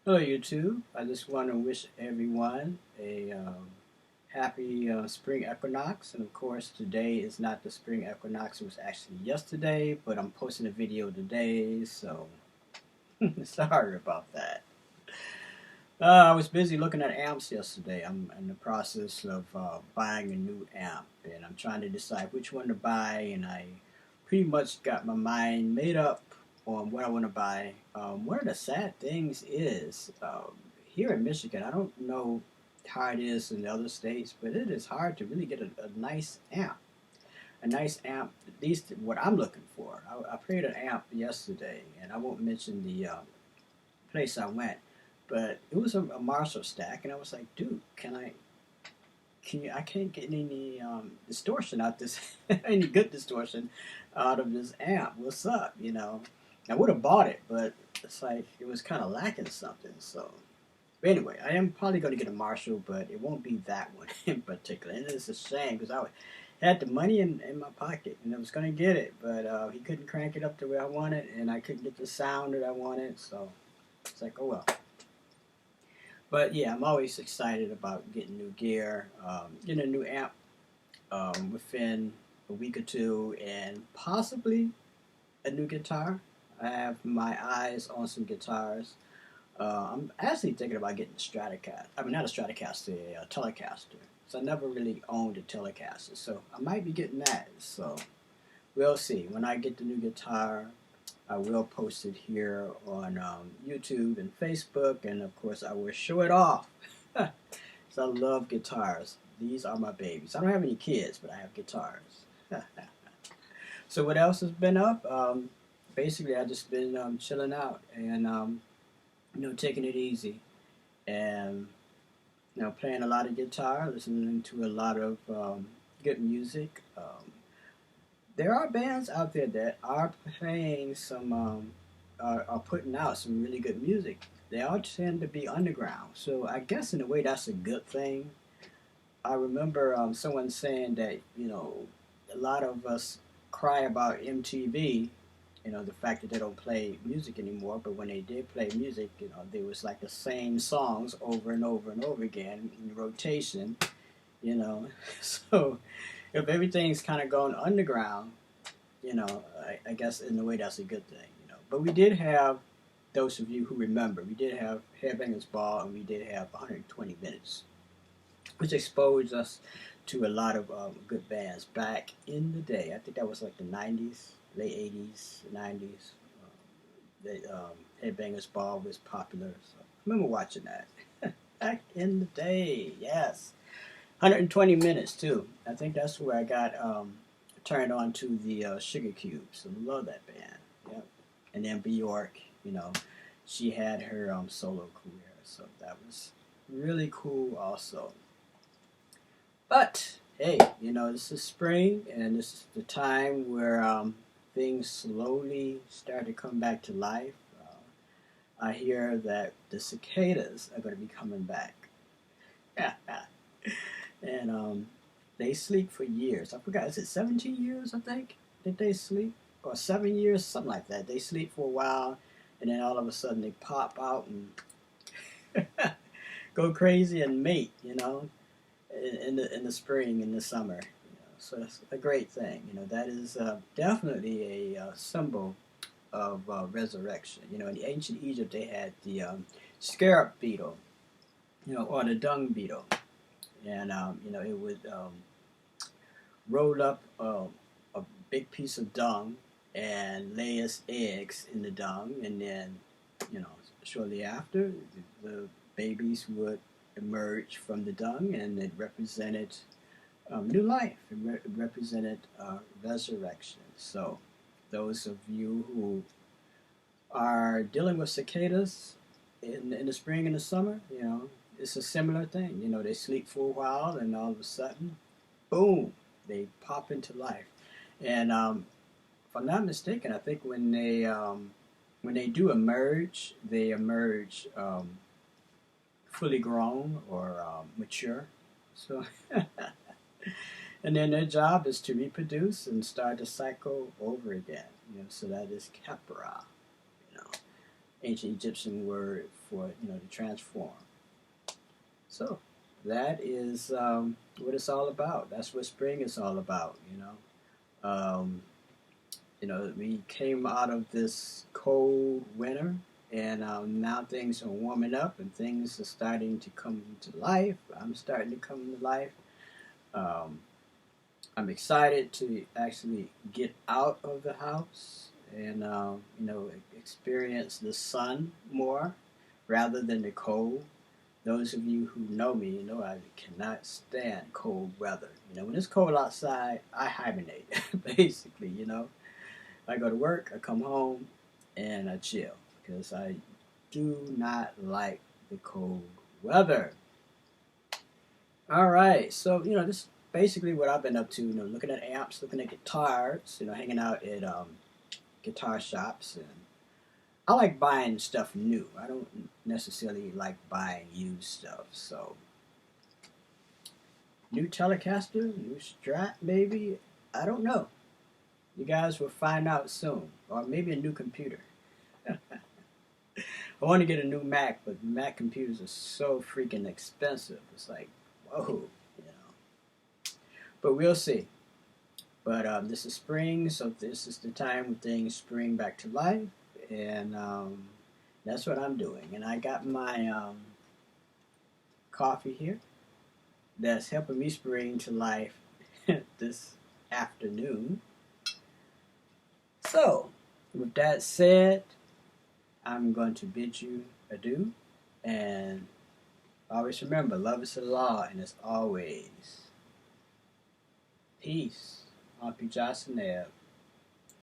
Hello, YouTube. I just want to wish everyone a happy spring equinox. And of course, today is not the spring equinox. It was actually yesterday, but I'm posting a video today, so sorry about that. I was busy looking at amps yesterday. I'm in the process of buying a new amp, and I'm trying to decide which one to buy. And I pretty much got my mind made up on what I want to buy. One of the sad things is here in Michigan, I don't know how it is in the other states, but it is hard to really get a nice amp. A nice amp, at least what I'm looking for. I paid an amp yesterday, and I won't mention the place I went, but it was a Marshall stack, and I was like, dude, I can't get any distortion out this, any good distortion out of this amp. What's up, I would have bought it, but it's like it was kind of lacking something. So, but anyway, I am probably going to get a Marshall, but it won't be that one in particular. And it's a shame because had the money in my pocket and I was going to get it, but he couldn't crank it up the way I wanted, and I couldn't get the sound that I wanted. So it's like, oh well. But yeah, I'm always excited about getting new gear, getting a new amp within a week or two, and possibly a new guitar. I have my eyes on some guitars. I'm actually thinking about getting a Stratocaster. I mean, not a Stratocaster, a Telecaster. So I never really owned a Telecaster, so I might be getting that. So we'll see. When I get the new guitar, I will post it here on YouTube and Facebook, and of course, I will show it off. So I love guitars. These are my babies. I don't have any kids, but I have guitars. So what else has been up? Basically, I just been chilling out and taking it easy, and playing a lot of guitar, listening to a lot of good music. There are bands out there that are playing some, are putting out some really good music. They all tend to be underground, so I guess in a way that's a good thing. I remember someone saying that a lot of us cry about MTV, the fact that they don't play music anymore. But when they did play music, there was like the same songs over and over and over again in rotation. You know, so if everything's kind of going underground, I guess in a way that's a good thing. But we did have those of you who remember, we did have Headbangers Ball and we did have 120 Minutes, which exposed us to a lot of good bands back in the day. I think that was like the 90s, late 80s, 90s. Headbangers Ball was popular. So I remember watching that back in the day. Yes. 120 Minutes, too. I think that's where I got turned on to the Sugar Cubes. I love that band. Yep. And then Bjork, she had her solo career. So that was really cool also. But hey, this is spring, and this is the time where things slowly start to come back to life. I hear that the cicadas are going to be coming back, and they sleep for years. I forgot, is it 17 years? I think did they sleep, or 7 years, something like that. They sleep for a while, and then all of a sudden they pop out and go crazy and mate. In the spring, in the summer. So it's a great thing. That is definitely a symbol of resurrection. In ancient Egypt, they had the scarab beetle, or the dung beetle, and it would roll up a big piece of dung and lay its eggs in the dung, and then you know shortly after the babies would emerge from the dung, and it represented new life. It represented resurrection. So, those of you who are dealing with cicadas in the spring and the summer, it's a similar thing. They sleep for a while, and all of a sudden, boom, they pop into life. And if I'm not mistaken, I think when they do emerge, they emerge fully grown or mature. So, and then their job is to reproduce and start the cycle over again. So that is Capra. You know, ancient Egyptian word for, to transform. So that is what it's all about. That's what spring is all about. Um, we came out of this cold winter, and now things are warming up, and things are starting to come to life. I'm starting to come to life. Um, I'm excited to actually get out of the house and experience the sun more rather than the cold. Those of you who know me, know I cannot stand cold weather. When it's cold outside, I hibernate, basically. I go to work, I come home, and I chill because I do not like the cold weather. All right, so this is basically what I've been up to. Looking at amps, looking at guitars. Hanging out at guitar shops, and I like buying stuff new. I don't necessarily like buying used stuff. So, new Telecaster, new Strat, maybe. I don't know. You guys will find out soon, or maybe a new computer. I want to get a new Mac, but Mac computers are so freaking expensive. It's like, whoa. But we'll see. But this is spring, so this is the time when things spring back to life, and that's what I'm doing. And I got my coffee here that's helping me spring to life this afternoon. So, with that said, I'm going to bid you adieu, and always remember, love is the law, and as always, peace. I'm P. Johnson Ebb.